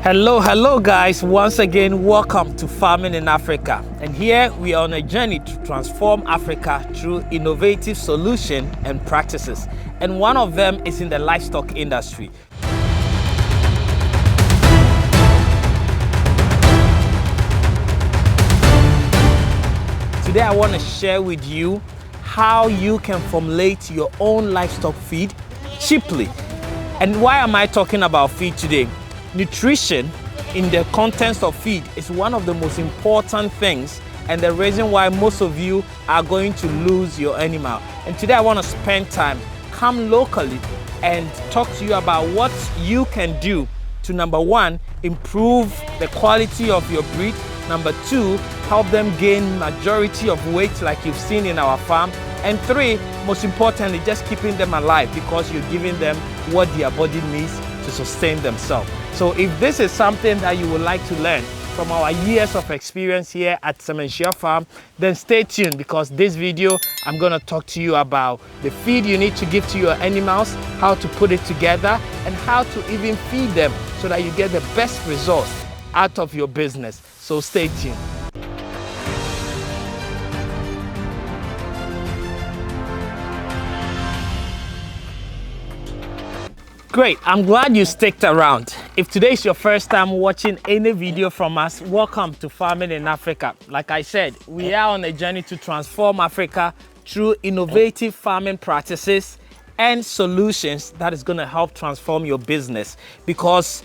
Hello guys, once again welcome to Farming in Africa, and here we are on a journey to transform Africa through innovative solutions and practices, and one of them is in the livestock industry. Today I want to share with you how you can formulate your own livestock feed cheaply. And why am I talking about feed today? Nutrition in the contents of feed is one of the most important things, and the reason why most of you are going to lose your animal. And today I want to spend time, come locally and talk to you about what you can do to, number one, improve the quality of your breed. Number two, help them gain majority of weight like you've seen in our farm. And three, most importantly, just keeping them alive because you're giving them what their body needs to sustain themselves. So if this is something that you would like to learn from our years of experience here at Sementia Farm, then stay tuned, because this video I'm going to talk to you about the feed you need to give to your animals, how to put it together, and how to even feed them so that you get the best results out of your business. So stay tuned. Great, I'm glad you sticked around. If today is your first time watching any video from us, welcome to Farming in Africa. Like I said, we are on a journey to transform Africa through innovative farming practices and solutions that is going to help transform your business, because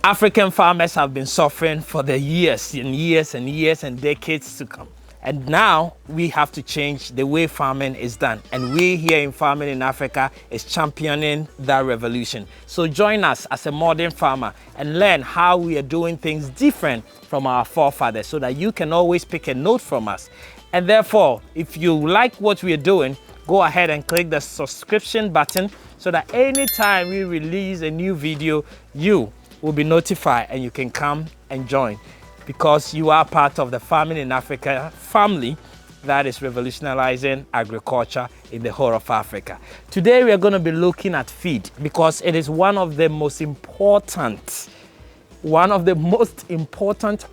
African farmers have been suffering for the years and years and years and decades to come. And now we have to change the way farming is done. And we here in Farming in Africa is championing that revolution. So join us as a modern farmer and learn how we are doing things different from our forefathers, so that you can always pick a note from us. And therefore, if you like what we are doing, go ahead and click the subscription button so that anytime we release a new video, you will be notified and you can come and join, because you are part of the Farming in Africa family that is revolutionizing agriculture in the whole of Africa. Today we are going to be looking at feed, because it is one of the most important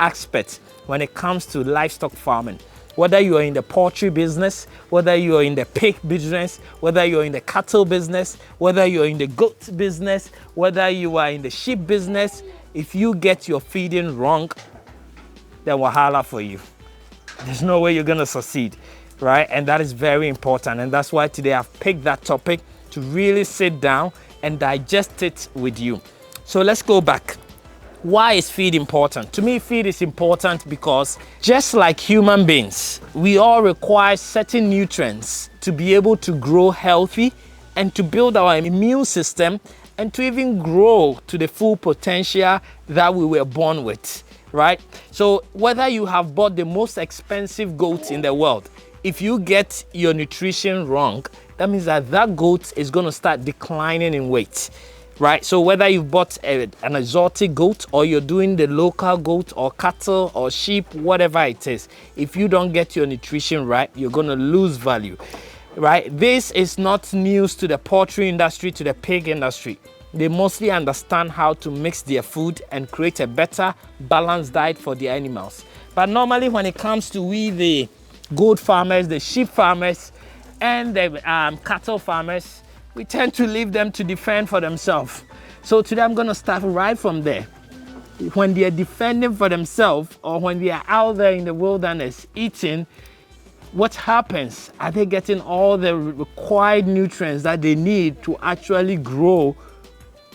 aspects when it comes to livestock farming. Whether you are in the poultry business, whether you are in the pig business, whether you are in the cattle business, whether you are in the goat business, whether you are in the sheep business, if you get your feeding wrong, then wahala for you. There's no way you're going to succeed, right? And that is very important. And that's why today I've picked that topic to really sit down and digest it with you. So let's go back. Why is feed important? To me, feed is important because just like human beings, we all require certain nutrients to be able to grow healthy and to build our immune system and to even grow to the full potential that we were born with. Right? So whether you have bought the most expensive goat in the world, if you get your nutrition wrong, that means that that goat is going to start declining in weight. Right? So whether you've bought an exotic goat, or you're doing the local goat or cattle or sheep, whatever it is, if you don't get your nutrition right, you're going to lose value. Right? This is not news to the poultry industry, to the pig industry. They mostly understand how to mix their food and create a better balanced diet for their animals. But normally when it comes to we, the goat farmers, the sheep farmers, and the cattle farmers, we tend to leave them to defend for themselves. So today I'm going to start right from there. When they are defending for themselves, or when they are out there in the wilderness eating, what happens? Are they getting all the required nutrients that they need to actually grow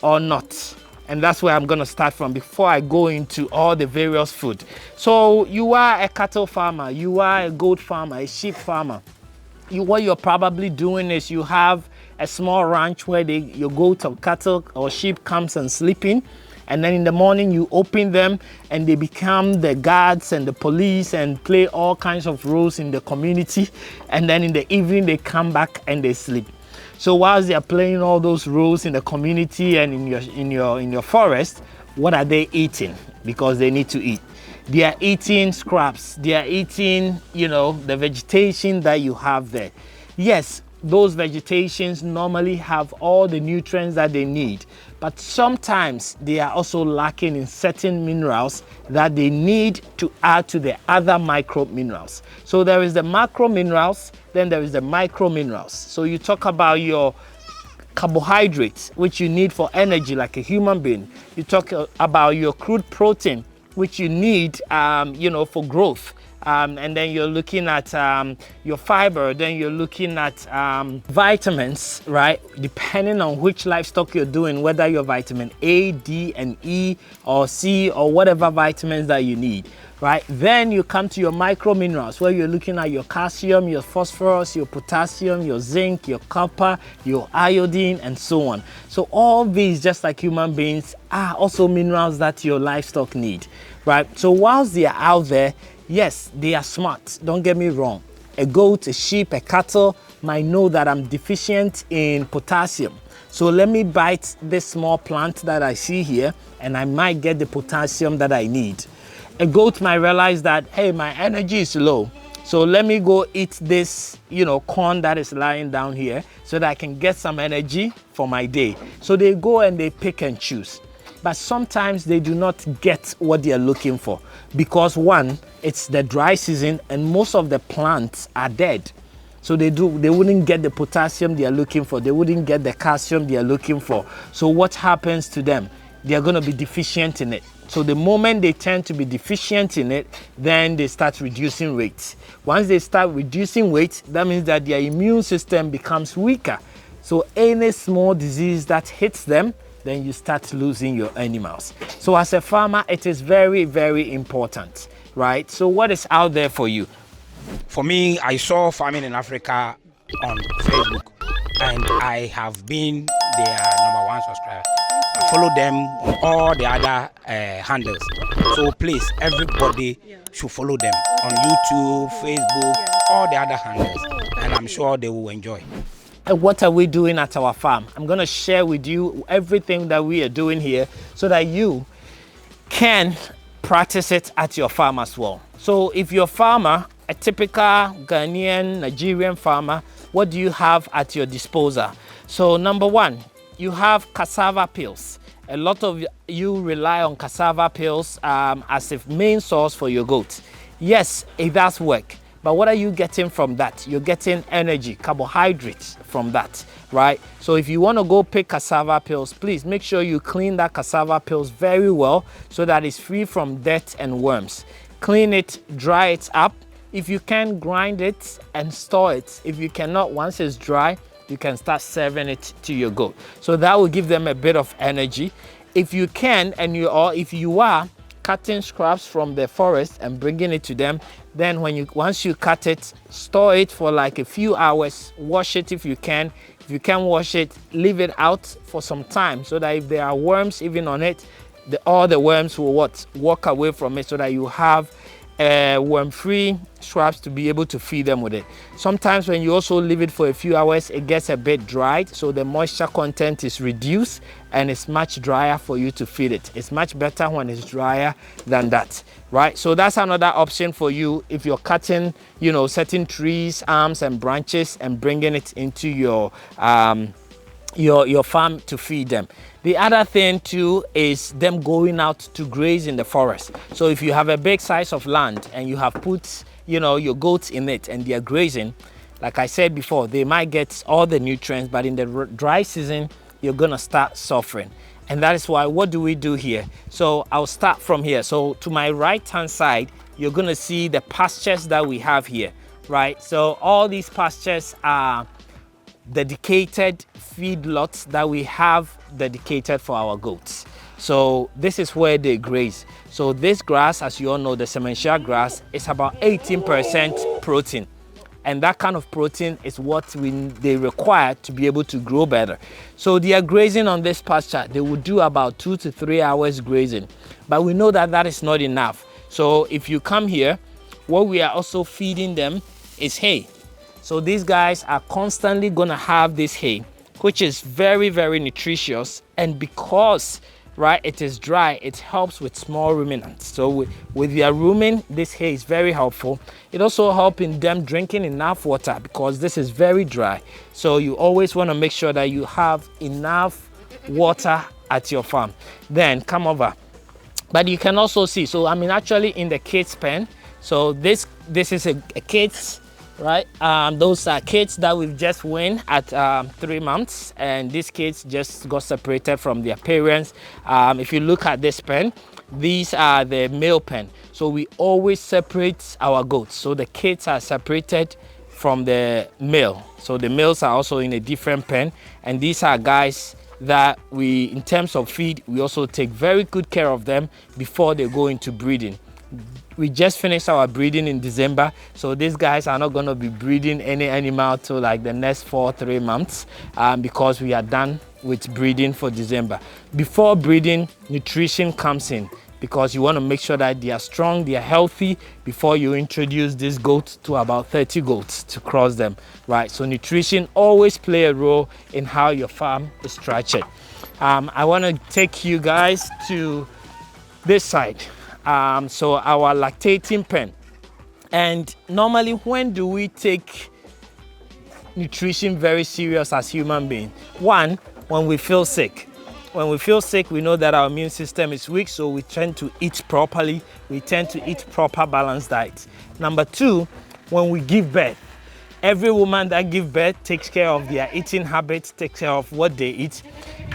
or not? And that's where I'm going to start from before I go into all the various food. So you are a cattle farmer, you are a goat farmer, a sheep farmer. What you're probably doing is you have a small ranch where your goat or cattle or sheep comes and sleeping, and then in the morning you open them and they become the guards and the police and play all kinds of roles in the community, and then in the evening they come back and they sleep. So whilst they are playing all those roles in the community and in your forest, what are they eating? Because they need to eat. They are eating scraps. They are eating, the vegetation that you have there. Yes, those vegetations normally have all the nutrients that they need, but sometimes they are also lacking in certain minerals that they need to add to the other micro minerals. So there is the macro minerals, then there is the micro minerals. So you talk about your carbohydrates, which you need for energy like a human being. You talk about your crude protein, which you need, for growth. And then you're looking at your fiber, then you're looking at vitamins, right? Depending on which livestock you're doing, whether you're vitamin A, D, and E, or C, or whatever vitamins that you need, right? Then you come to your micro minerals, where you're looking at your calcium, your phosphorus, your potassium, your zinc, your copper, your iodine, and so on. So all these, just like human beings, are also minerals that your livestock need, right? So whilst they are out there, yes, they are smart, don't get me wrong. A goat, a sheep, a cattle might know that I'm deficient in potassium. So let me bite this small plant that I see here and I might get the potassium that I need. A goat might realize that, hey, my energy is low. So let me go eat this, corn that is lying down here so that I can get some energy for my day. So they go and they pick and choose. But sometimes they do not get what they are looking for because one, it's the dry season and most of the plants are dead. So they wouldn't get the potassium they are looking for. They wouldn't get the calcium they are looking for. So what happens to them? They are going to be deficient in it. So the moment they tend to be deficient in it, then they start reducing weight. Once they start reducing weight, that means that their immune system becomes weaker. So any small disease that hits them, then you start losing your animals. So as a farmer, it is very, very important, right? So what is out there for you? For me, I saw Farming in Africa on Facebook, and I have been their #1 subscriber. I follow them on all the other handles. So please, everybody should follow them on YouTube, Facebook, all the other handles, and I'm sure they will enjoy. What are we doing at our farm? I'm going to share with you everything that we are doing here so that you can practice it at your farm as well. So if you're a farmer, a typical Ghanaian, Nigerian farmer, what do you have at your disposal? So number one, you have cassava peels. A lot of you rely on cassava peels as a main source for your goats. Yes, it does work. But what are you getting from that? You're getting energy, carbohydrates from that, right? So if you want to go pick cassava peels, please make sure you clean that cassava peels very well so that it's free from dirt and worms. Clean it, dry it up. If you can, grind it and store it. If you cannot, once it's dry, you can start serving it to your goat. So that will give them a bit of energy. If you can, if you are cutting scraps from the forest and bringing it to them, then once you cut it, store it for like a few hours, wash it if you can. If you can't wash it, leave it out for some time so that if there are worms even on it, all the worms will walk away from it so that you have worm-free scraps to be able to feed them with it. Sometimes when you also leave it for a few hours, it gets a bit dried, so the moisture content is reduced and it's much drier for you to feed it. It's much better when it's drier than that, right? So that's another option for you if you're cutting, certain trees, arms and branches and bringing it into your farm to feed them. The other thing too is them going out to graze in the forest. So if you have a big size of land and you have put your goats in it and they're grazing, like I said before, they might get all the nutrients, but in the dry season you're gonna start suffering. And that is why, what do we do here? So I'll start from here. So to my right hand side, you're gonna see the pastures that we have here, right? So all these pastures are dedicated feedlots that we have dedicated for our goats. So this is where they graze. So this grass, as you all know, the sementia grass, is about 18% protein. And that kind of protein is what they require to be able to grow better. So they are grazing on this pasture. They will do about 2 to 3 hours grazing. But we know that that is not enough. So if you come here, what we are also feeding them is hay. So these guys are constantly gonna have this hay, which is very, very nutritious. And because right? It is dry. It helps with small ruminants. So with their rumen, this hay is very helpful. It also helps in them drinking enough water because this is very dry. So you always want to make sure that you have enough water at your farm. Then come over. But you can also see, so I'm actually in the kids pen. So this is a kids, right? Those are kids that we've just weaned at 3 months, and these kids just got separated from their parents. If you look at this pen, these are the male pen. So we always separate our goats. So the kids are separated from the male. So the males are also in a different pen, and these are guys that we, in terms of feed, we also take very good care of them before they go into breeding. We just finished our breeding in December, so these guys are not going to be breeding any animal till like the next 3 months, because we are done with breeding for December. Before breeding, nutrition comes in, because you want to make sure that they are strong, they are healthy before you introduce these goats to about 30 goats to cross them, right? So nutrition always play a role in how your farm is structured. I want to take you guys to this side. So our lactating pen. And normally, when do we take nutrition very serious as human beings? One, when we feel sick. When we feel sick, we know that our immune system is weak, so we tend to eat properly. We tend to eat proper balanced diets. Number two, when we give birth. Every woman that gives birth takes care of their eating habits, takes care of what they eat.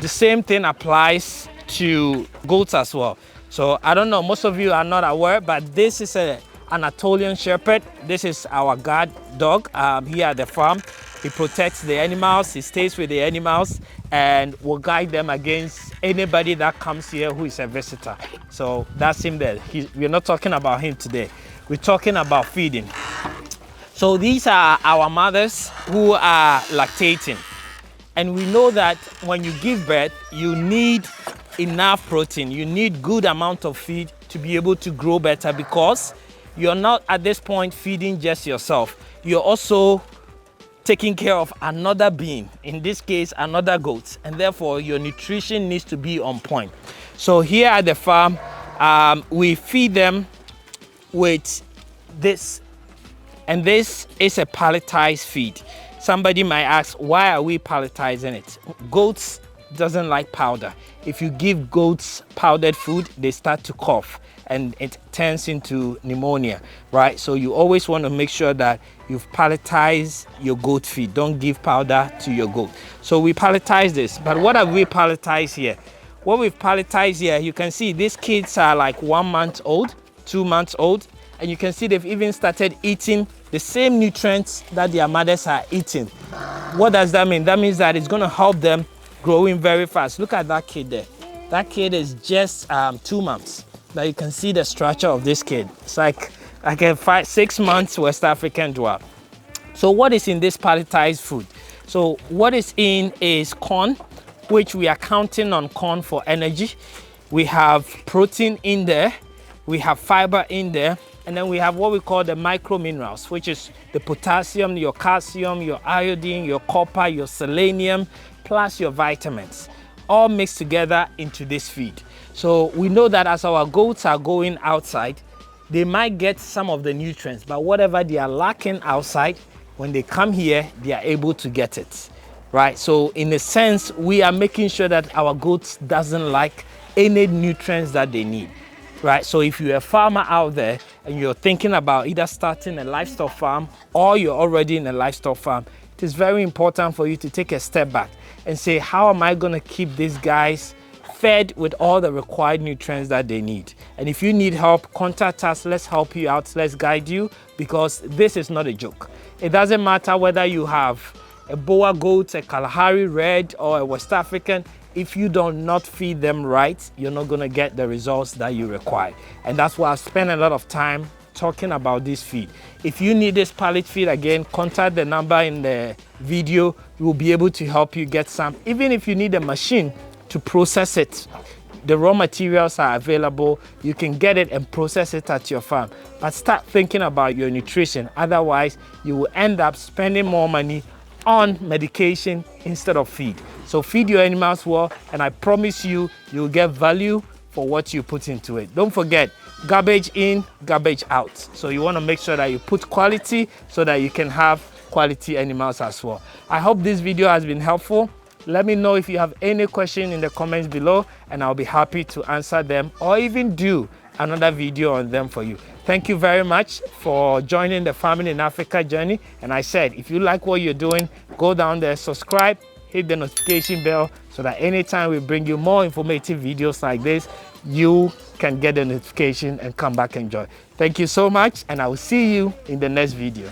The same thing applies to goats as well. So I don't know, most of you are not aware, but this is an Anatolian Shepherd. This is our guard dog here at the farm. He protects the animals, he stays with the animals, and will guide them against anybody that comes here who is a visitor. So that's him there. We're not talking about him today. We're talking about feeding. So these are our mothers who are lactating. And we know that when you give birth, you need enough protein. You need good amount of feed to be able to grow better, because you're not at this point feeding just yourself. You're also taking care of another being, in this case another goat, and therefore your nutrition needs to be on point. So here at the farm, we feed them with this, and this is a pelletized feed. Somebody might ask, why are we pelletizing it? Goats doesn't like powder. If you give goats powdered food, they start to cough and it turns into pneumonia, right? So you always want to make sure that you've pelletized your goat feed. Don't give powder to your goat. So we pelletize this, but what have we pelletized here? What we've pelletized here, you can see these kids are like 1 month old, 2 months old, and you can see they've even started eating the same nutrients that their mothers are eating. What does that mean? That means that it's going to help them growing very fast. Look at that kid there. That kid is just 2 months. Now you can see the structure of this kid. It's like a 5-6 months West African dwarf. So what is in this pelletized food? So what is in is corn, which we are counting on corn for energy. We have protein in there. We have fiber in there. And then we have what we call the micro minerals, which is the potassium, your calcium, your iodine, your copper, your selenium, plus your vitamins, all mixed together into this feed. So we know that as our goats are going outside, they might get some of the nutrients, but whatever they are lacking outside, when they come here, they are able to get it, right? So in a sense, we are making sure that our goats doesn't lack any nutrients that they need. Right, so if you're a farmer out there and you're thinking about either starting a livestock farm or you're already in a livestock farm, it is very important for you to take a step back and say, how am I going to keep these guys fed with all the required nutrients that they need? And if you need help, contact us. Let's help you out. Let's guide you, because this is not a joke. It doesn't matter whether you have a Boer goat, a Kalahari Red, or a West African. If you do not feed them right, you're not going to get the results that you require. And that's why I spend a lot of time talking about this feed. If you need this pellet feed, again, contact the number in the video. We will be able to help you get some. Even if you need a machine to process it, the raw materials are available. You can get it and process it at your farm. But start thinking about your nutrition. Otherwise, you will end up spending more money on medication instead of feed. So feed your animals well, and I promise you, you'll get value for what you put into it. Don't forget, garbage in, garbage out. So you want to make sure that you put quality so that you can have quality animals as well. I hope this video has been helpful. Let me know if you have any question in the comments below, and I'll be happy to answer them or even do another video on them for you. Thank you very much for joining the Farming in Africa journey. And I said, if you like what you're doing, go down there, subscribe, hit the notification bell so that anytime we bring you more informative videos like this, you can get the notification and come back and enjoy. Thank you so much, and I will see you in the next video.